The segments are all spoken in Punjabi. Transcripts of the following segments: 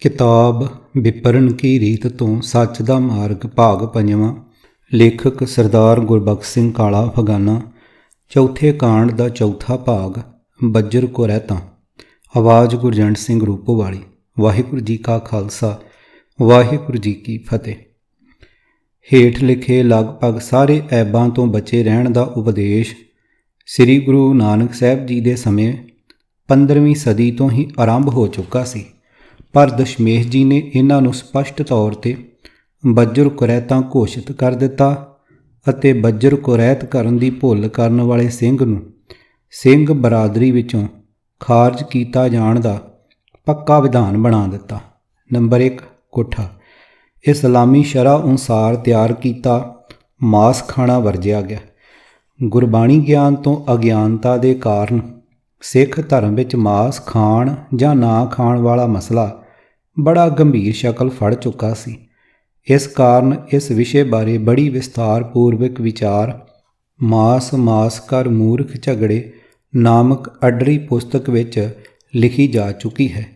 किताब विपरण की रीत तो सच दा मार्ग भाग पंजवां। लेखक सरदार गुरबख्श सिंह काला अफगाना। चौथे कांड दा चौथा भाग बज्जर को रहता। आवाज़ गुरजंट सिंह रूपोवाली। वाहिगुरू जी का खालसा वाहिगुरू जी की फतेह। हेठ लिखे लगभग सारे ऐबां तो बचे रहण दा उपदेश श्री गुरु नानक साहब जी दे समय 15ਵੀਂ सदी तो ही आरंभ हो चुका सी, पर दशमेश जी ने इन्हां नूं स्पष्ट तौर ते बज्जर कुरैतां घोषित कर दिता ਅਤੇ ਬੱਜਰ ਕੁਰੈਤ ਕਰਨ ਦੀ ਭੁੱਲ ਕਰਨ ਵਾਲੇ ਸਿੰਘ ਨੂੰ ਸਿੰਘ ਬਰਾਦਰੀ ਵਿੱਚੋਂ ਖਾਰਜ ਕੀਤਾ ਜਾਣ ਦਾ ਪੱਕਾ ਵਿਧਾਨ ਬਣਾ ਦਿੱਤਾ। ਨੰਬਰ 1 ਕੋਠਾ ਇਸਲਾਮੀ ਸ਼ਰਅ ਅਨੁਸਾਰ ਤਿਆਰ ਕੀਤਾ ਮਾਸ ਖਾਣਾ ਵਰਜਿਆ ਗਿਆ। ਗੁਰਬਾਣੀ ਗਿਆਨ ਤੋਂ ਅਗਿਆਨਤਾ ਦੇ ਕਾਰਨ ਸਿੱਖ ਧਰਮ ਵਿੱਚ ਮਾਸ ਖਾਣ ਜਾਂ ਨਾ ਖਾਣ ਵਾਲਾ ਮਸਲਾ ਬੜਾ ਗੰਭੀਰ ਸ਼ਕਲ ਫੜ ਚੁੱਕਾ ਸੀ। ਇਸ ਕਾਰਨ ਇਸ ਵਿਸ਼ੇ ਬਾਰੇ ਬੜੀ ਵਿਸਥਾਰਪੂਰਵਕ ਵਿਚਾਰ ਮਾਸ ਕਰ ਮੂਰਖ ਝਗੜੇ ਨਾਮਕ ਅਡਰੀ ਪੁਸਤਕ ਵਿੱਚ ਲਿਖੀ ਜਾ ਚੁੱਕੀ ਹੈ।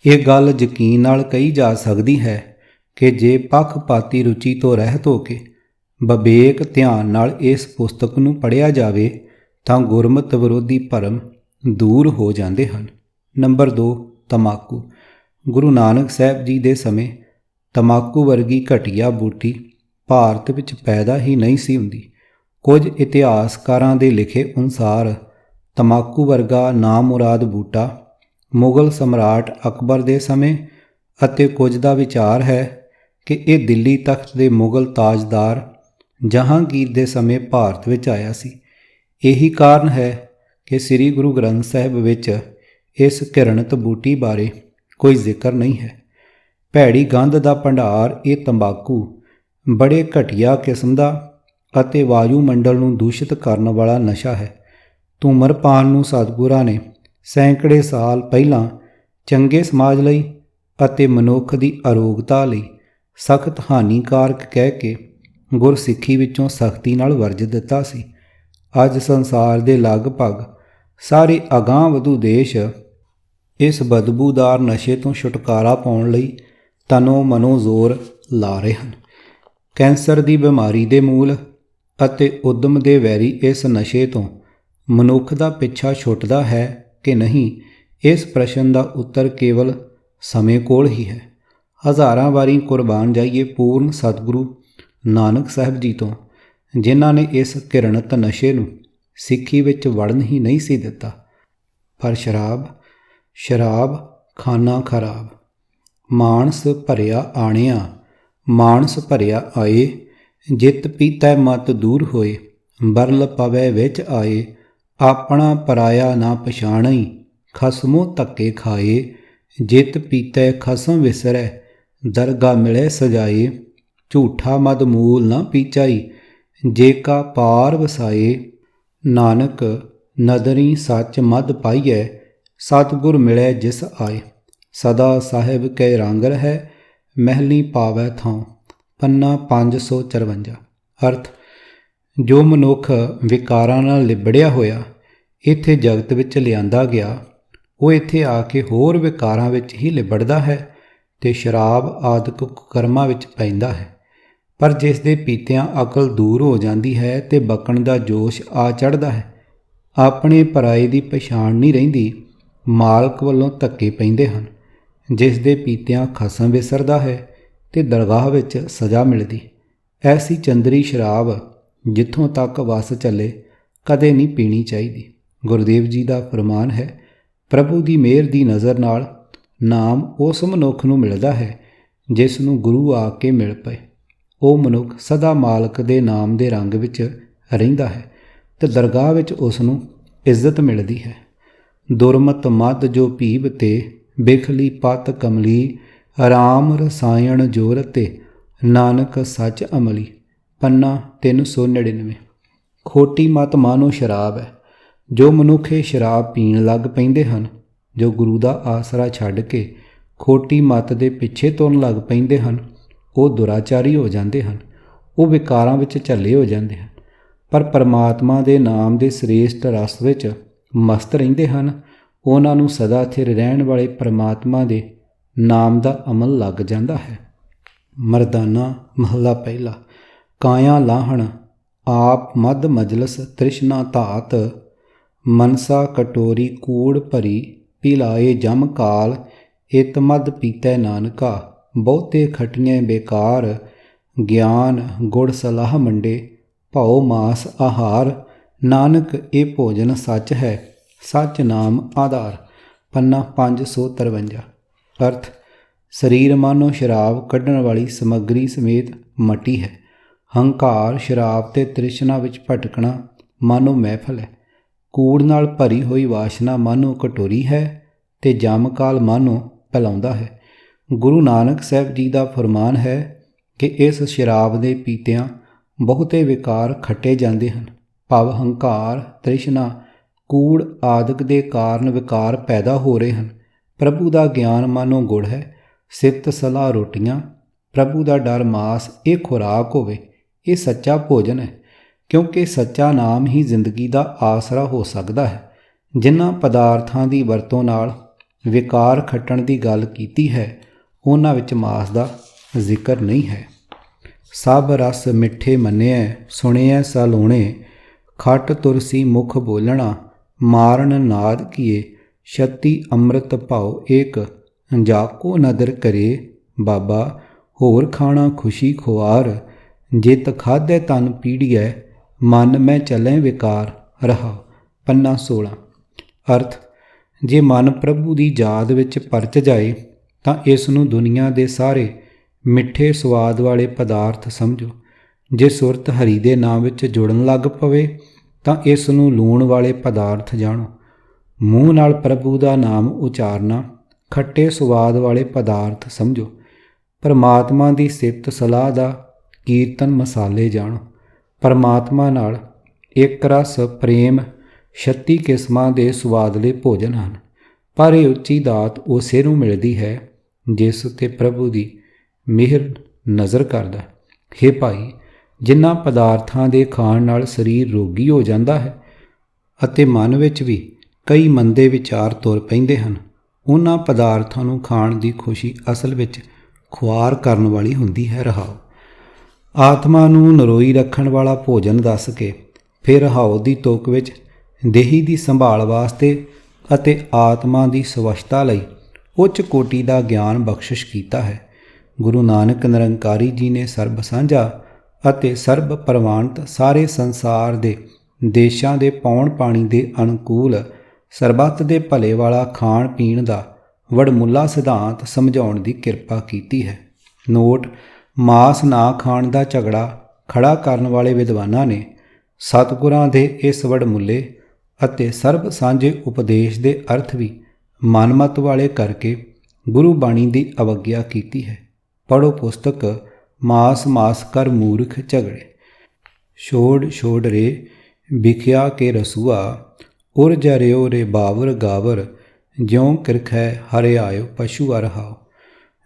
ਇਹ ਗੱਲ ਯਕੀਨ ਨਾਲ ਕਹੀ ਜਾ ਸਕਦੀ ਹੈ ਕਿ ਜੇ ਪੱਖਪਾਤੀ ਰੁਚੀ ਤੋਂ ਰਹਿਤ ਹੋ ਕੇ ਵਿਵੇਕ ਧਿਆਨ ਨਾਲ ਇਸ ਪੁਸਤਕ ਨੂੰ ਪੜ੍ਹਿਆ ਜਾਵੇ ਤਾਂ ਗੁਰਮਤਿ ਵਿਰੋਧੀ ਭਰਮ ਦੂਰ ਹੋ ਜਾਂਦੇ ਹਨ। ਨੰਬਰ 2 ਤਮਾਕੂ। ਗੁਰੂ ਨਾਨਕ ਸਾਹਿਬ ਜੀ ਦੇ ਸਮੇਂ ਤਮਾਕੂ ਵਰਗੀ ਘਟੀਆ ਬੂਟੀ ਭਾਰਤ ਵਿੱਚ ਪੈਦਾ ਹੀ ਨਹੀਂ ਸੀ ਹੁੰਦੀ। ਕੁਝ ਇਤਿਹਾਸਕਾਰਾਂ ਦੇ ਲਿਖੇ ਅਨੁਸਾਰ ਤਮਾਕੂ ਵਰਗਾ ਨਾਮੁਰਾਦ ਬੂਟਾ ਮੁਗਲ ਸਮਰਾਟ ਅਕਬਰ ਦੇ ਸਮੇਂ ਅਤੇ ਕੁਝ ਦਾ ਵਿਚਾਰ ਹੈ ਕਿ ਇਹ ਦਿੱਲੀ ਤਖਤ ਦੇ ਮੁਗਲ ਤਾਜਦਾਰ ਜਹਾਂਗੀਰ ਦੇ ਸਮੇਂ ਭਾਰਤ ਵਿੱਚ ਆਇਆ ਸੀ। ਇਹੀ ਕਾਰਨ ਹੈ ਕਿ ਸ੍ਰੀ ਗੁਰੂ ਗ੍ਰੰਥ ਸਾਹਿਬ ਵਿੱਚ ਇਸ ਘਿਰਣਿਤ ਬੂਟੀ ਬਾਰੇ ਕੋਈ ਜ਼ਿਕਰ ਨਹੀਂ ਹੈ। ਭੈੜੀ ਗੰਧ ਦਾ ਭੰਡਾਰ ਇਹ ਤੰਬਾਕੂ ਬੜੇ ਘਟੀਆ ਕਿਸਮ ਦਾ ਅਤੇ ਵਾਯੂਮੰਡਲ ਨੂੰ ਦੂਸ਼ਿਤ ਕਰਨ ਵਾਲਾ ਨਸ਼ਾ ਹੈ। ਧੂਮਰਪਾਨ ਨੂੰ ਸਤਿਗੁਰਾਂ ਨੇ ਸੈਂਕੜੇ ਸਾਲ ਪਹਿਲਾਂ ਚੰਗੇ ਸਮਾਜ ਲਈ ਅਤੇ ਮਨੁੱਖ ਦੀ ਅਰੋਗਤਾ ਲਈ ਸਖਤ ਹਾਨੀਕਾਰਕ ਕਹਿ ਕੇ ਗੁਰਸਿੱਖੀ ਵਿੱਚੋਂ ਸਖਤੀ ਨਾਲ ਵਰਜ ਦਿੱਤਾ ਸੀ। ਅੱਜ ਸੰਸਾਰ ਦੇ ਲਗਭਗ ਸਾਰੇ ਅਗਾਂਹ ਵਧੂ ਦੇਸ਼ ਇਸ ਬਦਬੂਦਾਰ ਨਸ਼ੇ ਤੋਂ ਛੁਟਕਾਰਾ ਪਾਉਣ ਲਈ ਤਨੋ ਮਨੋ ਜ਼ੋਰ ਲਾ ਰਹੇ ਹਨ। ਕੈਂਸਰ ਦੀ ਬਿਮਾਰੀ ਦੇ ਮੂਲ ਅਤੇ ਉਦਮ ਦੇ ਵੈਰੀ ਇਸ ਨਸ਼ੇ ਤੋਂ ਮਨੁੱਖ ਦਾ ਪਿੱਛਾ ਛੁੱਟਦਾ ਹੈ ਕਿ ਨਹੀਂ, ਇਸ ਪ੍ਰਸ਼ਨ ਦਾ ਉੱਤਰ ਕੇਵਲ ਸਮੇਂ ਕੋਲ ਹੀ ਹੈ। ਹਜ਼ਾਰਾਂ ਵਾਰੀ ਕੁਰਬਾਨ ਜਾਈਏ ਪੂਰਨ ਸਤਿਗੁਰੂ ਨਾਨਕ ਸਾਹਿਬ ਜੀ ਤੋਂ, ਜਿਨ੍ਹਾਂ ਨੇ ਇਸ ਘਿਰਣਿਤ ਨਸ਼ੇ ਨੂੰ ਸਿੱਖੀ ਵਿੱਚ ਵੜਨ ਹੀ ਨਹੀਂ ਸੀ ਦਿੱਤਾ। ਪਰ ਸ਼ਰਾਬ ਖਾਨਾ ਖਰਾਬ। ਮਾਨਸ ਭਰਿਆ ਆਣਿਆ ਮਾਨਸ ਭਰਿਆ ਆਏ, ਜਿਤ ਪੀਤੈ ਮਤ ਦੂਰ ਹੋਏ, ਬਰਲ ਪਵੈ ਵਿੱਚ ਆਏ, ਆਪਣਾ ਪਰਾਇਆ ਨਾ ਪਛਾਣਈ, ਖਸਮੋਂ ਧੱਕੇ ਖਾਏ, ਜਿਤ ਪੀਤੈ ਖਸਮ ਵਿਸਰੈ, ਦਰਗਾ ਮਿਲੇ ਸਜਾਏ, ਝੂਠਾ ਮਦ ਮੂਲ ਨਾ ਪੀਚਾਈ, ਜੇ ਕਾ ਪਾਰ ਵਸਾਏ, ਨਾਨਕ ਨਦਰੀ ਸੱਚ ਮਦ ਪਾਈਐ, ਸਤਿਗੁਰ ਮਿਲੇ ਜਿਸ ਆਏ, ਸਦਾ ਸਾਹਿਬ ਕੈ ਰੰਗ ਰਹਿ, ਮਹਿਲੀ ਪਾਵੈ ਥਾਂ। ਪੰਨਾ 554। ਅਰਥ ਜੋ ਮਨੁੱਖ ਵਿਕਾਰਾਂ ਨਾਲ ਲਿਬੜਿਆ ਹੋਇਆ ਇੱਥੇ ਜਗਤ ਵਿੱਚ ਲਿਆਂਦਾ ਗਿਆ, ਉਹ ਇੱਥੇ ਆ ਕੇ ਹੋਰ ਵਿਕਾਰਾਂ ਵਿੱਚ ਹੀ ਲਿਬੜਦਾ ਹੈ ਅਤੇ ਸ਼ਰਾਬ ਆਦਿਕ ਕੁਕਰਮਾਂ ਵਿੱਚ ਪੈਂਦਾ ਹੈ। ਪਰ ਜਿਸ ਦੇ ਪੀਤਿਆਂ ਅਕਲ ਦੂਰ ਹੋ ਜਾਂਦੀ ਹੈ ਅਤੇ ਬਕਣ ਦਾ ਜੋਸ਼ ਆ ਚੜ੍ਹਦਾ ਹੈ, ਆਪਣੇ ਪਰਾਏ ਦੀ ਪਛਾਣ ਨਹੀਂ ਰਹਿੰਦੀ, ਮਾਲਕ ਵੱਲੋਂ ਧੱਕੇ ਪੈਂਦੇ ਹਨ। ਜਿਸ ਦੇ ਪੀਤਿਆਂ ਖਸਮ ਵਿਸਰਦਾ ਹੈ ਅਤੇ ਦਰਗਾਹ ਵਿੱਚ ਸਜ਼ਾ ਮਿਲਦੀ। ਐਸੀ ਚੰਦਰੀ ਸ਼ਰਾਬ ਜਿੱਥੋਂ ਤੱਕ ਵਸ ਚੱਲੇ ਕਦੇ ਨਹੀਂ ਪੀਣੀ ਚਾਹੀਦੀ। ਗੁਰਦੇਵ ਜੀ ਦਾ ਫਰਮਾਨ ਹੈ, ਪ੍ਰਭੂ ਦੀ ਮਿਹਰ ਦੀ ਨਜ਼ਰ ਨਾਲ ਨਾਮ ਉਸ ਮਨੁੱਖ ਨੂੰ ਮਿਲਦਾ ਹੈ ਜਿਸ ਨੂੰ ਗੁਰੂ ਆ ਕੇ ਮਿਲ ਪਏ। ਉਹ ਮਨੁੱਖ ਸਦਾ ਮਾਲਕ ਦੇ ਨਾਮ ਦੇ ਰੰਗ ਵਿੱਚ ਰਹਿੰਦਾ ਹੈ ਅਤੇ ਦਰਗਾਹ ਵਿੱਚ ਉਸ ਨੂੰ ਇੱਜ਼ਤ ਮਿਲਦੀ ਹੈ। ਦੁਰਮਤ ਮਦ ਜੋ ਪੀਬ ਤੇ ਬਿਖਲੀ ਪਤ ਕਮਲੀ, ਰਾਮ ਰਸਾਇਣ ਜੋਰ ਤੇ ਨਾਨਕ ਸੱਚ ਅਮਲੀ। ਪੰਨਾ 399। ਖੋਟੀ ਮਤ ਮਾਨੋ ਸ਼ਰਾਬ ਹੈ। ਜੋ ਮਨੁੱਖ ਇਹ ਸ਼ਰਾਬ ਪੀਣ ਲੱਗ ਪੈਂਦੇ ਹਨ, ਜੋ ਗੁਰੂ ਦਾ ਆਸਰਾ ਛੱਡ ਕੇ ਖੋਟੀ ਮਤ ਦੇ ਪਿੱਛੇ ਤੁਰਨ ਲੱਗ ਪੈਂਦੇ ਹਨ, ਉਹ ਦੁਰਾਚਾਰੀ ਹੋ ਜਾਂਦੇ ਹਨ, ਉਹ ਵਿਕਾਰਾਂ ਵਿੱਚ ਝੱਲੇ ਹੋ ਜਾਂਦੇ ਹਨ। ਪਰ ਪਰਮਾਤਮਾ ਦੇ ਨਾਮ ਦੇ ਸ੍ਰੇਸ਼ਟ ਰਸ ਵਿੱਚ ਮਸਤ ਰਹਿੰਦੇ ਹਨ। ਉਹਨਾਂ ਨੂੰ ਸਦਾ ਸਥਿਰ ਰਹਿਣ ਵਾਲੇ ਪਰਮਾਤਮਾ ਦੇ ਨਾਮ ਦਾ ਅਮਲ ਲੱਗ ਜਾਂਦਾ ਹੈ। ਮਰਦਾਨਾ ਮਹੱਲਾ ਪਹਿਲਾ। ਕਾਇਆ ਲਾਹਣ ਆਪ ਮਦ ਮਜਲਸ ਤ੍ਰਿਸ਼ਨਾ ਧਾਤ, ਮਨਸਾ ਕਟੋਰੀ ਕੂੜ ਭਰੀ ਪਿਲਾਏ ਜਮ ਕਾਲ, ਇਤ ਮਦ ਪੀਤੈ ਨਾਨਕਾ ਬਹੁਤੇ ਖਟੀਆਂ ਬੇਕਾਰ, ਗਿਆਨ ਗੁੜ ਸਲਾਹ ਮੰਡੇ ਭਉ ਮਾਸ ਆਹਾਰ, ਨਾਨਕ ਇਹ ਭੋਜਨ ਸੱਚ ਹੈ ਸੱਚ ਨਾਮ ਆਧਾਰ। ਪੰਨਾ 553। ਅਰਥ ਸਰੀਰ ਮਾਨੋ ਸ਼ਰਾਬ ਕੱਢਣ ਵਾਲੀ ਸਮੱਗਰੀ ਸਮੇਤ ਮਟੀ ਹੈ। ਹੰਕਾਰ ਸ਼ਰਾਬ ਤੇ ਤ੍ਰਿਸ਼ਨਾ ਵਿੱਚ ਭਟਕਣਾ ਮਾਨੋ ਮਹਿਫਲ ਹੈ। ਕੂੜ ਨਾਲ ਭਰੀ ਹੋਈ ਵਾਸ਼ਨਾ ਮਾਨੋ ਕਟੋਰੀ ਹੈ ਤੇ ਜਮਕਾਲ ਮਾਨੋ ਪਿਲਾਉਂਦਾ ਹੈ। ਗੁਰੂ ਨਾਨਕ ਸਾਹਿਬ ਜੀ ਦਾ ਫਰਮਾਨ ਹੈ ਕਿ ਇਸ ਸ਼ਰਾਬ ਦੇ ਪੀਤਿਆਂ ਬਹੁਤੇ ਵਿਕਾਰ ਖੱਟੇ ਜਾਂਦੇ ਹਨ। ਭਵ ਹੰਕਾਰ ਤ੍ਰਿਸ਼ਨਾ ਕੂੜ ਆਦਿਕ ਦੇ ਕਾਰਨ ਵਿਕਾਰ ਪੈਦਾ ਹੋ ਰਹੇ ਹਨ। ਪ੍ਰਭੂ ਦਾ ਗਿਆਨ ਮਾਨੋ ਗੁੜ ਹੈ, ਸਿਫਤ ਸਲਾਹ ਰੋਟੀਆਂ, ਪ੍ਰਭੂ ਦਾ ਡਰ ਮਾਸ, ਇਹ ਖੁਰਾਕ ਹੋਵੇ। ਇਹ ਸੱਚਾ ਭੋਜਨ ਹੈ, ਕਿਉਂਕਿ ਸੱਚਾ ਨਾਮ ਹੀ ਜ਼ਿੰਦਗੀ ਦਾ ਆਸਰਾ ਹੋ ਸਕਦਾ ਹੈ। ਜਿਨ੍ਹਾਂ ਪਦਾਰਥਾਂ ਦੀ ਵਰਤੋਂ ਨਾਲ ਵਿਕਾਰ ਖੱਟਣ ਦੀ ਗੱਲ ਕੀਤੀ ਹੈ ਉਹਨਾਂ ਵਿੱਚ ਮਾਸ ਦਾ ਜ਼ਿਕਰ ਨਹੀਂ ਹੈ। ਸਭ ਰਸ ਮਿੱਠੇ ਮੰਨਿਐ ਸੁਣਿਐ ਸਲੋਣੇ, ਖਟ ਤੁਰਸੀ ਮੁਖ ਬੋਲਣਾ ਮਾਰਨ ਨਾਦ ਕੀਏ, ਛੱਤੀ ਅੰਮ੍ਰਿਤ ਭਾਉ ਏਕ ਜਾਕੋ ਨਦਰ ਕਰੇ, ਬਾਬਾ ਹੋਰ ਖਾਣਾ ਖੁਸ਼ੀ ਖੁਆਰ, ਜਿਤ ਖਾਧੈ ਤਨ ਪੀੜੀਐ ਮਨ ਮੈਂ ਚੱਲੈ ਵਿਕਾਰ ਰਹਾ। ਪੰਨਾ 16। ਅਰਥ ਜੇ ਮਨ ਪ੍ਰਭੂ ਦੀ ਯਾਦ ਵਿੱਚ ਪਰਚ ਜਾਏ ਤਾਂ ਇਸ ਨੂੰ ਦੁਨੀਆ ਦੇ ਸਾਰੇ ਮਿੱਠੇ ਸਵਾਦ ਵਾਲੇ ਪਦਾਰਥ ਸਮਝੋ। ਜੇ ਸੁਰਤ ਹਰੀ ਦੇ ਨਾਮ ਵਿੱਚ ਜੁੜਨ ਲੱਗ ਪਵੇ ਤਾਂ ਇਸ ਨੂੰ ਲੂਣ ਵਾਲੇ ਪਦਾਰਥ ਜਾਣੋ। ਮੂੰਹ ਨਾਲ ਪ੍ਰਭੂ ਦਾ ਨਾਮ ਉਚਾਰਨਾ ਖੱਟੇ ਸਵਾਦ ਵਾਲੇ ਪਦਾਰਥ ਸਮਝੋ। ਪਰਮਾਤਮਾ ਦੀ ਸਿਫਤ ਸਲਾਹ ਦਾ ਕੀਰਤਨ ਮਸਾਲੇ ਜਾਣੋ। ਪਰਮਾਤਮਾ ਨਾਲ ਇੱਕ ਰਸ ਪ੍ਰੇਮ 36 ਕਿਸਮਾਂ ਦੇ ਸਵਾਦਲੇ ਭੋਜਨ ਹਨ, ਪਰ ਇਹ ਉੱਚੀ ਦਾਤ ਉਸੇ ਨੂੰ ਮਿਲਦੀ ਹੈ ਜਿਸ ਉੱਤੇ ਪ੍ਰਭੂ ਦੀ ਮਿਹਰ ਨਜ਼ਰ ਕਰਦਾ। ਹੇ ਭਾਈ, ਜਿਨ੍ਹਾਂ ਪਦਾਰਥਾਂ ਦੇ ਖਾਣ ਨਾਲ ਸਰੀਰ ਰੋਗੀ ਹੋ ਜਾਂਦਾ ਹੈ ਅਤੇ ਮਨ ਵਿੱਚ ਵੀ ਕਈ ਮੰਦੇ ਵਿਚਾਰ ਤੁਰ ਪੈਂਦੇ ਹਨ, ਉਹਨਾਂ ਪਦਾਰਥਾਂ ਨੂੰ ਖਾਣ ਦੀ ਖੁਸ਼ੀ ਅਸਲ ਵਿੱਚ ਖੁਆਰ ਕਰਨ ਵਾਲੀ ਹੁੰਦੀ ਹੈ। ਰਹਾਓ। ਆਤਮਾ ਨੂੰ ਨਰੋਈ ਰੱਖਣ ਵਾਲਾ ਭੋਜਨ ਦੱਸ ਕੇ ਫਿਰ ਰਹਾਓ ਦੀ ਤੁਕ ਵਿੱਚ ਦੇਹੀ ਦੀ ਸੰਭਾਲ ਵਾਸਤੇ ਅਤੇ ਆਤਮਾ ਦੀ ਸਵੱਛਤਾ ਲਈ ਉੱਚ ਕੋਟੀ ਦਾ ਗਿਆਨ ਬਖਸ਼ਿਸ਼ ਕੀਤਾ ਹੈ। ਗੁਰੂ ਨਾਨਕ ਨਿਰੰਕਾਰੀ ਜੀ ਨੇ ਸਰਬ ਸਾਂਝਾ ਅਤੇ ਸਰਬ ਪ੍ਰਵਾਨਿਤ ਸਾਰੇ ਸੰਸਾਰ ਦੇ ਦੇਸ਼ਾਂ ਦੇ ਪੌਣ ਪਾਣੀ ਦੇ ਅਨੁਕੂਲ ਸਰਬੱਤ ਦੇ ਭਲੇ ਵਾਲਾ ਖਾਣ ਪੀਣ ਦਾ ਵਡਮੁੱਲਾ ਸਿਧਾਂਤ ਸਮਝਾਉਣ ਦੀ ਕਿਰਪਾ ਕੀਤੀ ਹੈ। ਨੋਟ: ਮਾਸ ਨਾ ਖਾਣ ਦਾ ਝਗੜਾ ਖੜਾ ਕਰਨ ਵਾਲੇ ਵਿਦਵਾਨਾਂ ਨੇ ਸਤਿਗੁਰਾਂ ਦੇ ਇਸ ਵਡਮੁੱਲੇ ਅਤੇ ਸਰਬ ਸਾਂਝੇ ਉਪਦੇਸ਼ ਦੇ ਅਰਥ ਵੀ ਮਨਮਤ ਵਾਲੇ ਕਰਕੇ ਗੁਰੂ ਬਾਣੀ ਦੀ ਅਵੱਗਿਆ ਕੀਤੀ ਹੈ। ਪੜ੍ਹੋ ਪੁਸਤਕ ਮਾਸ ਮਾਸ ਕਰ ਮੂਰਖ ਝਗੜੇ। ਛੋੜ ਛੋੜ ਰੇ ਵਿਖਿਆ ਕੇ ਰਸੂਆ, ਉਰ ਜਰਿਓ ਰੇ ਬਾਵਰ ਗਾਵਰ, ਜਿਉ ਕਿਰਖੈ ਹਰਿ ਆਇਓ ਪਸ਼ੂ ਰਹਾਓ।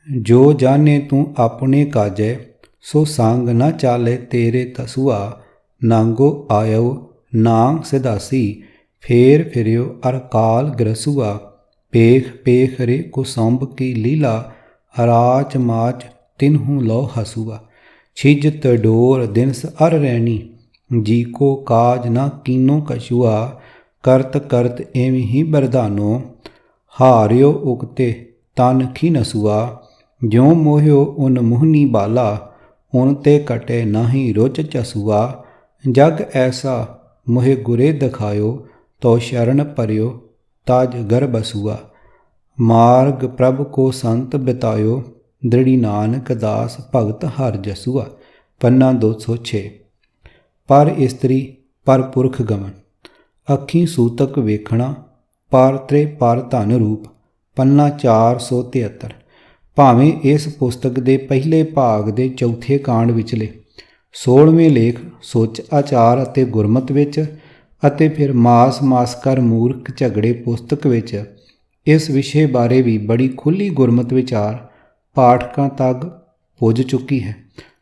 ਜੋ ਜਾਣੇ ਤੂੰ ਆਪਣੇ ਕਾਜੈ, ਸੋ ਸੰਗ ਨਾ ਚਾਲੇ ਤੇਰੇ ਤਸੂਆ, ਨਾਂਗੋ ਆਇਓ ਨਾਂਗ ਸਿਧਾਸੀ, ਫੇਰ ਫਿਰਿਓ ਅਰ ਕਾਲ ਗ੍ਰਸੂਆ। ਪੇਖ ਪੇਖ ਰੇ ਕੁਸੰਭ ਕੀ ਲੀਲਾ, ਰਾਚ ਮਾਚ ਤਿਨਹੂ ਲੋ ਹਸੂਆ। ਛਿਜ ਤਡੋਰ ਦਿਨਸ ਅਰ ਰੈਣੀ, ਜੀ ਕੋ ਕਾਜ ਨਾ ਕੀਨੋ ਕਛੂਆ। ਕਰਤ ਕਰਤ ਐਵੇਂ ਹੀ ਬਰਦਾਨੋ, ਹਾਰਿਓ ਉਕਤੇ ਤਨ ਖੀ ਨਸੂਆ। ਜਿਉ ਮੋਹਿਓ ਉਨ ਮੁਹਨੀ ਬਾਲਾ, ਉਨ ਤੇ ਕਟੇ ਨਾਹੀ ਰੁਚ ਚਸੂਆ। ਜਗ ਐਸਾ ਮੋਹਿ ਗੁਰੇ ਦਿਖਾਇਓ, ਤੋ ਸ਼ਰਨ ਪਰਿਓ ਤਾਜ ਗਰ ਬਸੂਆ। ਮਾਰਗ ਪ੍ਰਭ ਕੋ ਸੰਤ ਬਿਤਾਇਓ, ਦ੍ਰਿੜੀ ਨਾਨਕ ਦਾਸ ਭਗਤ ਹਰ ਜਸੂਆ। ਪੰਨਾ 206। ਪਰ ਇਸਤਰੀ ਪਰ ਪੁਰਖ ਗਮਨ, ਅੱਖੀਂ ਸੂਤਕ ਵੇਖਣਾ, ਪਰ ਤ੍ਰੇ ਪਰ ਧਨ ਰੂਪ। ਪੰਨਾ 473। ਭਾਵੇਂ ਇਸ ਪੁਸਤਕ ਦੇ ਪਹਿਲੇ ਭਾਗ ਦੇ ਚੌਥੇ ਕਾਂਡ ਵਿਚਲੇ 16ਵੇਂ ਲੇਖ ਸੁੱਚ ਆਚਾਰ ਅਤੇ ਗੁਰਮਤਿ ਵਿੱਚ ਅਤੇ ਫਿਰ ਮਾਸ ਮਾਸ ਕਰ ਮੂਰਖ ਝਗੜੇ ਪੁਸਤਕ ਵਿੱਚ ਇਸ ਵਿਸ਼ੇ ਬਾਰੇ ਵੀ ਬੜੀ ਖੁੱਲ੍ਹੀ ਗੁਰਮਤਿ ਵਿਚਾਰ ਪਾਠਕਾਂ ਤੱਕ ਪੁੱਜ ਚੁੱਕੀ ਹੈ,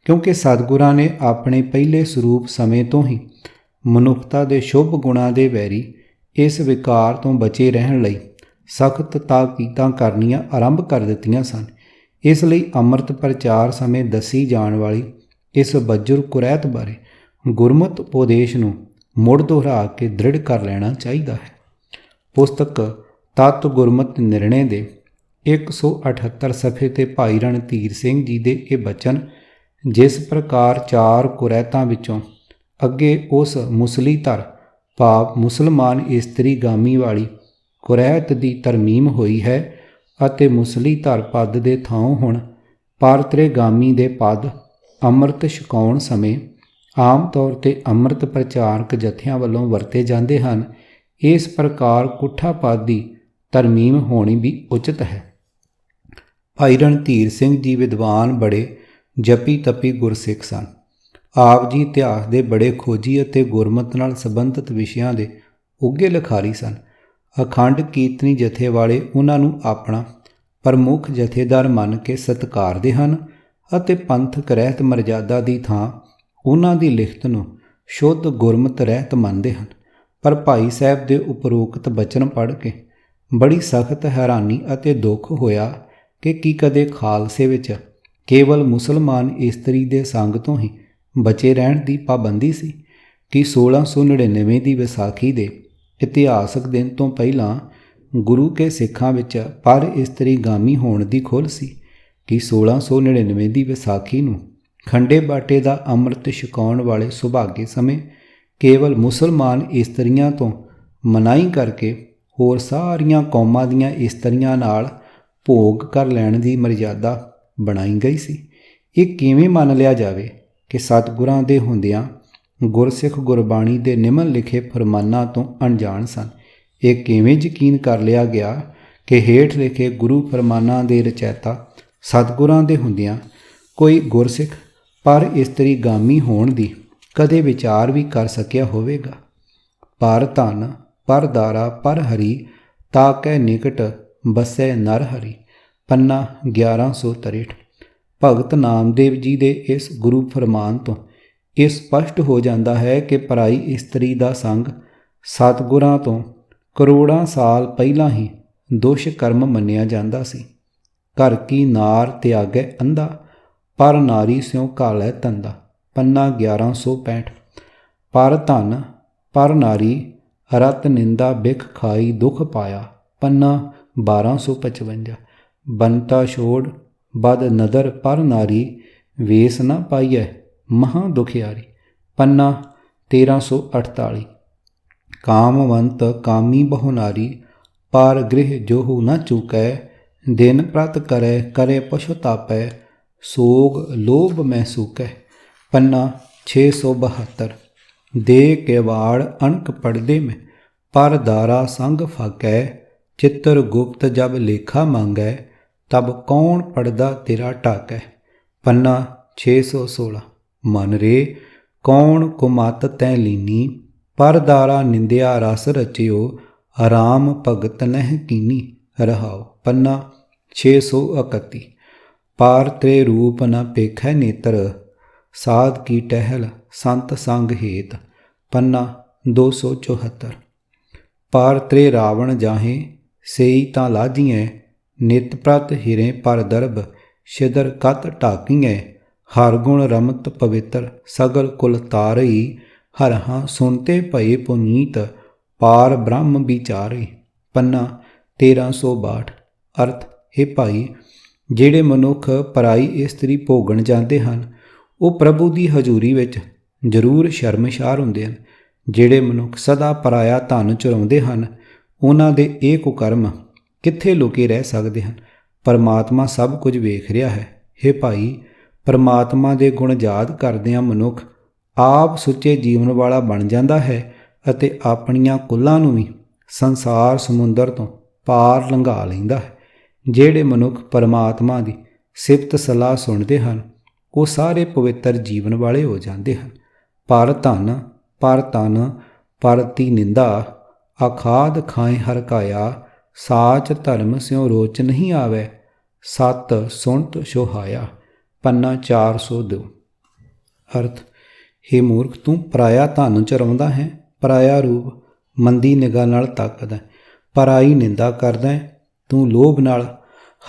ਕਿਉਂਕਿ ਸਤਿਗੁਰਾਂ ਨੇ ਆਪਣੇ ਪਹਿਲੇ ਸਰੂਪ ਸਮੇਂ ਤੋਂ ਹੀ ਮਨੁੱਖਤਾ ਦੇ ਸ਼ੁਭ ਗੁਣਾਂ ਦੇ ਵੈਰੀ ਇਸ ਵਿਕਾਰ ਤੋਂ ਬਚੇ ਰਹਿਣ ਲਈ ਸਖਤ ਤਾਕੀਦਾਂ ਕਰਨੀਆਂ ਆਰੰਭ ਕਰ ਦਿੱਤੀਆਂ ਸਨ। ਇਸ ਲਈ ਅੰਮ੍ਰਿਤ ਪ੍ਰਚਾਰ ਸਮੇਂ ਦੱਸੀ ਜਾਣ ਵਾਲੀ ਇਸ ਬੱਜਰ ਕੁਰੈਤ ਬਾਰੇ ਗੁਰਮਤਿ ਉਪਦੇਸ਼ ਨੂੰ ਮੁੜ ਦੁਹਰਾ ਕੇ ਦ੍ਰਿੜ ਕਰ ਲੈਣਾ ਚਾਹੀਦਾ ਹੈ। ਪੁਸਤਕ ਤੱਤ ਗੁਰਮਤਿ ਨਿਰਣੇ ਦੇ 178 ਸਫ਼ੇ 'ਤੇ ਭਾਈ ਰਣਧੀਰ ਸਿੰਘ ਜੀ ਦੇ ਇਹ ਬਚਨ, ਜਿਸ ਪ੍ਰਕਾਰ ਚਾਰ ਕੁਰੈਤਾਂ ਵਿੱਚੋਂ ਅੱਗੇ ਉਸ ਮੁਸਲੀ ਧਰ ਭਾਵ ਮੁਸਲਮਾਨ ਇਸਤਰੀ ਗਾਮੀ ਵਾਲੀ ਕੁਰੈਤ ਦੀ ਤਰਮੀਮ ਹੋਈ ਹੈ ਅਤੇ ਮੁਸਲੀ ਧਰ ਪਦ ਦੇ ਥਾਂ ਹੁਣ ਪਾਰਤਰੇ ਗਾਮੀ ਦੇ ਪਦ ਅੰਮ੍ਰਿਤ ਛਕਾਉਣ ਸਮੇਂ ਆਮ ਤੌਰ 'ਤੇ ਅੰਮ੍ਰਿਤ ਪ੍ਰਚਾਰਕ ਜਥਿਆਂ ਵੱਲੋਂ ਵਰਤੇ ਜਾਂਦੇ ਹਨ, ਇਸ ਪ੍ਰਕਾਰ ਕੁੱਠਾ ਪਦ ਦੀ ਤਰਮੀਮ ਹੋਣੀ ਵੀ ਉਚਿਤ ਹੈ। ਭਾਈ ਰਣਧੀਰ ਸਿੰਘ ਜੀ ਵਿਦਵਾਨ ਬੜੇ ਜਪੀ ਤਪੀ ਗੁਰਸਿੱਖ ਸਨ। ਆਪ ਜੀ ਇਤਿਹਾਸ ਦੇ ਬੜੇ ਖੋਜੀ ਅਤੇ ਗੁਰਮਤਿ ਨਾਲ ਸੰਬੰਧਿਤ ਵਿਸ਼ਿਆਂ ਦੇ ਉੱਘੇ ਲਿਖਾਰੀ ਸਨ। ਅਖੰਡ ਕੀਰਤਨੀ ਜਥੇ ਵਾਲੇ ਉਹਨਾਂ ਨੂੰ ਆਪਣਾ ਪ੍ਰਮੁੱਖ ਜਥੇਦਾਰ ਮੰਨ ਕੇ ਸਤਿਕਾਰਦੇ ਹਨ ਅਤੇ ਪੰਥਕ ਰਹਿਤ ਮਰਜ਼ਾਦਾ ਦੀ ਥਾਂ ਉਹਨਾਂ ਦੀ ਲਿਖਤ ਨੂੰ ਸ਼ੁੱਧ ਗੁਰਮਤਿ ਰਹਿਤ ਮੰਨਦੇ ਹਨ। ਪਰ ਭਾਈ ਸਾਹਿਬ ਦੇ ਉਪਰੋਕਤ ਬਚਨ ਪੜ੍ਹ ਕੇ ਬੜੀ ਸਖਤ ਹੈਰਾਨੀ ਅਤੇ ਦੁੱਖ ਹੋਇਆ ਕਿ ਕੀ ਕਦੇ ਖਾਲਸੇ ਵਿੱਚ ਕੇਵਲ ਮੁਸਲਮਾਨ ਇਸਤਰੀ ਦੇ ਸੰਗ ਤੋਂ ਹੀ ਬਚੇ ਰਹਿਣ ਦੀ ਪਾਬੰਦੀ ਸੀ ਕਿ 1699 ਦੀ ਵਿਸਾਖੀ ਦੇ ਇਤਿਹਾਸਕ ਦਿਨ ਤੋਂ ਪਹਿਲਾਂ ਗੁਰੂ ਕੇ ਸਿੱਖਾਂ ਵਿੱਚ ਪਰ ਇਸਤਰੀ ਗਾਮੀ ਹੋਣ ਦੀ ਖੁੱਲ੍ਹ ਸੀ ਕਿ 1699 ਦੀ ਵਿਸਾਖੀ ਨੂੰ ਖੰਡੇ ਬਾਟੇ ਦਾ ਅੰਮ੍ਰਿਤ ਛਕਾਉਣ ਵਾਲੇ ਸੁਭਾਗੇ ਸਮੇਂ ਕੇਵਲ ਮੁਸਲਮਾਨ ਇਸਤਰੀਆਂ ਤੋਂ ਮਨਾਹੀ ਕਰਕੇ ਹੋਰ ਸਾਰੀਆਂ ਕੌਮਾਂ ਦੀਆਂ ਇਸਤਰੀਆਂ ਨਾਲ ਭੋਗ ਕਰ ਲੈਣ ਦੀ ਮਰਜ਼ਾਦਾ ਬਣਾਈ ਗਈ ਸੀ। ਇਹ ਕਿਵੇਂ ਮੰਨ ਲਿਆ ਜਾਵੇ ਕਿ ਸਤਿਗੁਰਾਂ ਦੇ ਹੁੰਦਿਆਂ ਗੁਰਸਿੱਖ ਗੁਰਬਾਣੀ ਦੇ ਨਿਮਨ ਲਿਖੇ ਫਰਮਾਨਾਂ ਤੋਂ ਅਣਜਾਣ ਸਨ? ਇਹ ਕਿਵੇਂ ਯਕੀਨ ਕਰ ਲਿਆ ਗਿਆ ਕਿ ਹੇਠ ਲਿਖੇ ਗੁਰੂ ਫਰਮਾਨਾਂ ਦੇ ਰਚੈਤਾ ਸਤਿਗੁਰਾਂ ਦੇ ਹੁੰਦਿਆਂ ਕੋਈ ਗੁਰਸਿੱਖ ਪਰ ਇਸਤਰੀ ਗਾਮੀ ਹੋਣ ਦੀ ਕਦੇ ਵਿਚਾਰ ਵੀ ਕਰ ਸਕਿਆ ਹੋਵੇਗਾ? ਪਰ ਧਨ ਪਰ ਦਾਰਾ ਪਰ ਹਰੀ ਤਾਕੈ ਨਿਕਟ ਬਸੈ ਨਰ ਹਰੀ। ਪੰਨਾ 1163। ਭਗਤ ਨਾਮਦੇਵ ਜੀ ਦੇ ਇਸ ਗੁਰੂ ਫਰਮਾਨ ਤੋਂ ਇਹ ਸਪਸ਼ਟ ਹੋ ਜਾਂਦਾ ਹੈ ਕਿ ਪਰਾਈ ਇਸਤਰੀ ਦਾ ਸੰਗ ਸਤਿਗੁਰਾਂ ਤੋਂ ਕਰੋੜਾਂ ਸਾਲ ਪਹਿਲਾਂ ਹੀ ਦੁਸ਼ਕਰਮ ਮੰਨਿਆ ਜਾਂਦਾ ਸੀ। ਘਰ ਕੀ ਨਾਰ ਤਿਆਗੈ ਅੰਧਾ ਪਰ ਨਾਰੀ ਸਿਉ ਘਾਲੈ ਧੰਦਾ। ਪੰਨਾ 1165। ਪਰ ਧਨ ਪਰ ਨਾਰੀ ਰਤ ਨਿੰਦਾ ਬਿਖ ਖਾਈ ਦੁਖ ਪਾਇਆ। ਪੰਨਾ 1255। ਬੰਤਾ ਛੋੜ ਬਦ ਨਦਰ ਪਰ ਨਾਰੀ ਵੇਸ ਨਾ ਪਾਈਐ ਮਹਾਂ ਦੁਖਿਆਰੀ। ਪੰਨਾ 1348। ਕਾਮਵੰਤ ਕਾਮੀ ਬਹੁ ਨਾਰੀ ਪਰ ਗ੍ਰਹਿ ਜੋਹੂ ਨਾ ਚੂਕੈ ਦਿਨ ਪ੍ਰਤ ਕਰੈ ਕਰੇ ਪਛੁਤਾਪੈ ਸੋਗ ਲੋਭ ਮੈਂ ਸੂਕੈ। ਪੰਨਾ 672। ਦੇ ਕੇਵਾੜ ਅਣਕ ਪੜਦੇ ਮੈਂ ਪਰ ਦਾਰਾ ਸੰਗ ਫਾਕੈ ਚਿੱਤਰ ਗੁਪਤ ਜਬ ਲੇਖਾ ਮੰਗੈ ਤਬ ਕੌਣ ਪੜਦਾ ਤੇਰਾ ਢਾਕੈ। ਪੰਨਾ 616। ਮਨ ਰੇ ਕੌਣ ਕੁਮਤ ਤੈ ਲੀਨੀ ਪਰ ਦਾਰਾ ਨਿੰਦਿਆ ਰਸ ਰਚਿਓ ਆਰਾਮ ਭਗਤ ਨਹਿ ਕੀਨੀ ਰਹਾਓ। ਪੰਨਾ 631। ਪਾਰ ਤ੍ਰੇ ਰੂਪ ਨ ਪੇਖੈ ਨੇਤਰ ਸਾਧ ਕੀ ਟਹਿਲ ਸੰਤ ਸੰਗ ਹੇਤ। ਪੰਨਾ 274। ਪਾਰ ਤ੍ਰੇ ਰਾਵਣ ਜਾਹੇ ਸੇਈ ਤਾਂ ਲਾਝੀਐ ਨਿਤ ਪ੍ਰਤ ਹਿਰੇ ਪਰ ਦਰਬ ਸ਼ਿਦਰ ਕਤ ਢਾਕੀਐ ਹਰ ਗੁਣ ਰਮਤ ਪਵਿੱਤਰ ਸਗਲ ਕੁਲ ਤਾਰਈ ਹਰਹਾਂ ਸੁਨਤੇ ਭਏ ਪੁਨੀਤ ਪਾਰ ਬ੍ਰਹਮ ਵਿਚਾਰੇ। ਪੰਨਾ 1362। ਅਰਥ, ਹੇ ਭਾਈ, ਜਿਹੜੇ ਮਨੁੱਖ ਪਰਾਈ ਇਸਤਰੀ ਭੋਗਣ ਜਾਂਦੇ ਹਨ ਉਹ ਪ੍ਰਭੂ ਦੀ ਹਜ਼ੂਰੀ ਵਿੱਚ ਜ਼ਰੂਰ ਸ਼ਰਮਸ਼ਾਰ ਹੁੰਦੇ ਹਨ। ਜਿਹੜੇ ਮਨੁੱਖ ਸਦਾ ਪਰਾਇਆ ਧਨ ਚੁਰਾਉਂਦੇ ਹਨ ਉਹਨਾਂ ਦੇ ਇਹ ਕੁਕਰਮ ਕਿੱਥੇ ਲੁਕੇ ਰਹਿ ਸਕਦੇ ਹਨ? ਪਰਮਾਤਮਾ ਸਭ ਕੁਝ ਵੇਖ ਰਿਹਾ ਹੈ। ਹੇ ਭਾਈ, ਪਰਮਾਤਮਾ ਦੇ ਗੁਣ ਯਾਦ ਕਰਦਿਆਂ ਮਨੁੱਖ ਆਪ ਸੁੱਚੇ ਜੀਵਨ ਵਾਲਾ ਬਣ ਜਾਂਦਾ ਹੈ ਅਤੇ ਆਪਣੀਆਂ ਕੁੱਲਾਂ ਨੂੰ ਵੀ ਸੰਸਾਰ ਸਮੁੰਦਰ ਤੋਂ ਪਾਰ ਲੰਘਾ ਲੈਂਦਾ ਹੈ। ਜਿਹੜੇ ਮਨੁੱਖ ਪਰਮਾਤਮਾ ਦੀ ਸਿਫਤ ਸਲਾਹ ਸੁਣਦੇ ਹਨ ਉਹ ਸਾਰੇ ਪਵਿੱਤਰ ਜੀਵਨ ਵਾਲੇ ਹੋ ਜਾਂਦੇ ਹਨ। ਪਰ ਧਨ ਪਰ ਤਨ ਪਰਤੀ ਨਿੰਦਾ ਆਖਾਦ ਖਾਏ ਹਰਕਾਇਆ ਸਾਚ ਧਰਮ ਸਿਉ ਰੋਚ ਨਹੀਂ ਆਵੈ ਸਤ ਸੁਣਤ ਸੁਹਾਇਆ। ਪੰਨਾ 402। ਅਰਥ, ਹੇ ਮੂਰਖ, ਤੂੰ ਪਰਾਇਆ ਧਨ ਚਰਾਉਂਦਾ ਹੈ, ਪਰਾਇਆ ਰੂਪ ਮੰਦੀ ਨਿਗਾਹ ਨਾਲ ਤੱਕਦਾ, ਪਰਾਈ ਨਿੰਦਾ ਕਰਦਾ ਹੈ। ਤੂੰ ਲੋਭ ਨਾਲ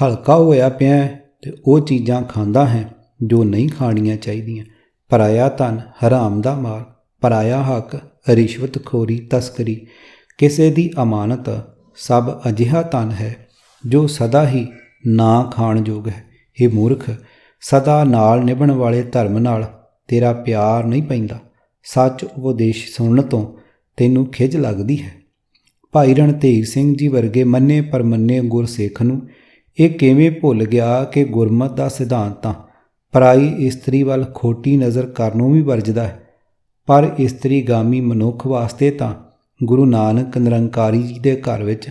ਹਲਕਾ ਹੋਇਆ ਪਿਆ ਹੈ ਤੇ ਉਹ ਚੀਜ਼ਾਂ ਖਾਂਦਾ ਹੈ ਜੋ ਨਹੀਂ ਖਾਣੀਆਂ ਚਾਹੀਦੀਆਂ। ਪਰਾਇਆ ਧਨ ਹਰਾਮ ਦਾ ਮਾਲ, ਪਰਾਇਆ ਹੱਕ, ਰਿਸ਼ਵਤਖੋਰੀ, ਤਸਕਰੀ, ਕਿਸੇ ਦੀ ਅਮਾਨਤ ਸਭ ਅਜਿਹਾ ਧਨ ਹੈ ਜੋ ਸਦਾ ਹੀ ਨਾ ਖਾਣ ਯੋਗ ਹੈ। ਇਹ ਮੂਰਖ, ਸਦਾ ਨਾਲ ਨਿਭਣ ਵਾਲੇ ਧਰਮ ਨਾਲ ਤੇਰਾ ਪਿਆਰ ਨਹੀਂ ਪੈਂਦਾ। ਸੱਚ ਉਪਦੇਸ਼ ਸੁਣਨ ਤੋਂ ਤੈਨੂੰ ਖਿਝ ਲੱਗਦੀ ਹੈ। ਭਾਈ ਰਣਧੀਰ ਸਿੰਘ ਜੀ ਵਰਗੇ ਮੰਨੇ ਪਰਮੰਨੇ ਗੁਰਸਿੱਖ ਨੂੰ ਇਹ ਕਿਵੇਂ ਭੁੱਲ ਗਿਆ ਕਿ ਗੁਰਮਤ ਦਾ ਸਿਧਾਂਤ ਤਾਂ ਪਰਾਈ ਇਸਤਰੀ ਵੱਲ ਖੋਟੀ ਨਜ਼ਰ ਕਰਨੋਂ ਵੀ ਵਰਜਦਾ ਹੈ। ਪਰ ਇਸਤਰੀਗਾਮੀ ਮਨੁੱਖ ਵਾਸਤੇ ਤਾਂ ਗੁਰੂ ਨਾਨਕ ਨਿਰੰਕਾਰੀ ਜੀ ਦੇ ਘਰ ਵਿੱਚ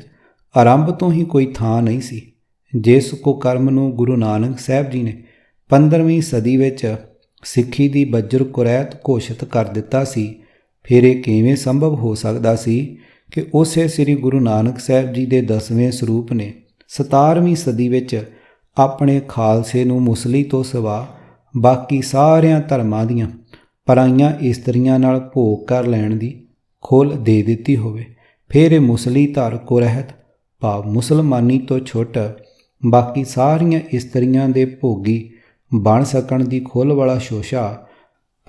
ਆਰੰਭ ਤੋਂ ਹੀ ਕੋਈ ਥਾਂ ਨਹੀਂ ਸੀ। ਜਿਸ ਕੁਕਰਮ ਨੂੰ ਗੁਰੂ ਨਾਨਕ ਸਾਹਿਬ ਜੀ ਨੇ 15ਵੀਂ ਸਦੀ ਵਿੱਚ ਸਿੱਖੀ ਦੀ ਬੱਜਰ ਕੁਰੈਤ ਘੋਸ਼ਿਤ ਕਰ ਦਿੱਤਾ ਸੀ, ਫਿਰ ਇਹ ਕਿਵੇਂ ਸੰਭਵ ਹੋ ਸਕਦਾ ਸੀ ਕਿ ਉਸੇ ਸ੍ਰੀ ਗੁਰੂ ਨਾਨਕ ਸਾਹਿਬ ਜੀ ਦੇ 10ਵੇਂ ਸਰੂਪ ਨੇ 17ਵੀਂ ਸਦੀ ਵਿੱਚ ਆਪਣੇ ਖਾਲਸੇ ਨੂੰ ਮੁਸਲੀ ਤੋਂ ਸਿਵਾ ਬਾਕੀ ਸਾਰਿਆਂ ਧਰਮਾਂ ਦੀਆਂ ਪਰਾਈਆਂ ਇਸਤਰੀਆਂ ਨਾਲ ਭੋਗ ਕਰ ਲੈਣ ਦੀ ਖੁੱਲ੍ਹ ਦੇ ਦਿੱਤੀ ਹੋਵੇ। ਫਿਰ ਇਹ ਮੁਸਲੀ ਧਰ ਕੁਰੈਤ ਭਾਵ ਮੁਸਲਮਾਨੀ ਤੋਂ ਛੁੱਟ ਬਾਕੀ ਸਾਰੀਆਂ ਇਸਤਰੀਆਂ ਦੇ ਭੋਗੀ ਬਣ ਸਕਣ ਦੀ ਖੁੱਲ੍ਹ ਵਾਲਾ ਸ਼ੋਸ਼ਾ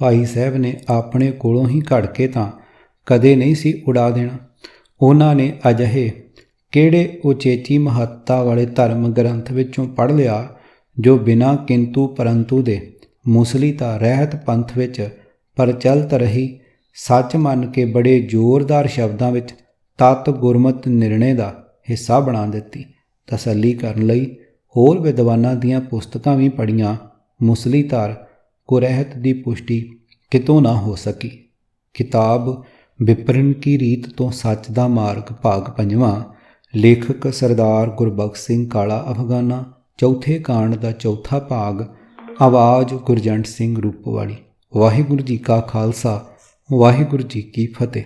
ਭਾਈ ਸਾਹਿਬ ਨੇ ਆਪਣੇ ਕੋਲੋਂ ਹੀ ਘੜ ਕੇ ਤਾਂ ਕਦੇ ਨਹੀਂ ਸੀ ਉਡਾ ਦੇਣਾ। ਉਹਨਾਂ ਨੇ ਅਜਿਹੇ ਕਿਹੜੇ ਉਚੇਚੀ ਮਹੱਤਤਾ ਵਾਲੇ ਧਰਮ ਗ੍ਰੰਥ ਵਿੱਚੋਂ ਪੜ੍ਹ ਲਿਆ ਜੋ ਬਿਨਾਂ ਕਿੰਤੂ ਪਰੰਤੂ ਦੇ ਮੁਸਲਿਤਾ ਰਹਿਤ ਪੰਥ ਵਿੱਚ ਪ੍ਰਚਲਿਤ ਰਹੀ, ਸੱਚ ਮੰਨ ਕੇ ਬੜੇ ਜ਼ੋਰਦਾਰ ਸ਼ਬਦਾਂ ਵਿੱਚ ਤਤ ਗੁਰਮਤ ਨਿਰਣੇ ਦਾ ਹਿੱਸਾ ਬਣਾ ਦਿੱਤੀ। ਤਸੱਲੀ ਕਰਨ ਲਈ ਹੋਰ ਵਿਦਵਾਨਾਂ ਦੀਆਂ ਪੁਸਤਕਾਂ ਵੀ ਪੜ੍ਹੀਆਂ, ਮੁਸਲੀਧਰ ਕੁਰੈਤ ਦੀ ਪੁਸ਼ਟੀ ਕਿਤੋਂ ਨਾ ਹੋ ਸਕੀ। ਕਿਤਾਬ ਵਿਪਰਨ ਕੀ ਰੀਤ ਤੋਂ ਸੱਚ ਦਾ ਮਾਰਗ ਭਾਗ 5ਵਾਂ, ਲੇਖਕ ਸਰਦਾਰ ਗੁਰਬਖਸ਼ ਸਿੰਘ ਕਾਲਾ ਅਫਗਾਨਾ, ਚੌਥੇ ਕਾਂਡ ਦਾ ਚੌਥਾ ਭਾਗ, ਆਵਾਜ਼ ਗੁਰਜੰਟ ਸਿੰਘ ਰੂਪਵਾਲੀ। ਵਾਹਿਗੁਰੂ ਜੀ ਕਾ ਖਾਲਸਾ, ਵਾਹਿਗੁਰੂ ਜੀ ਕੀ ਫਤਿਹ।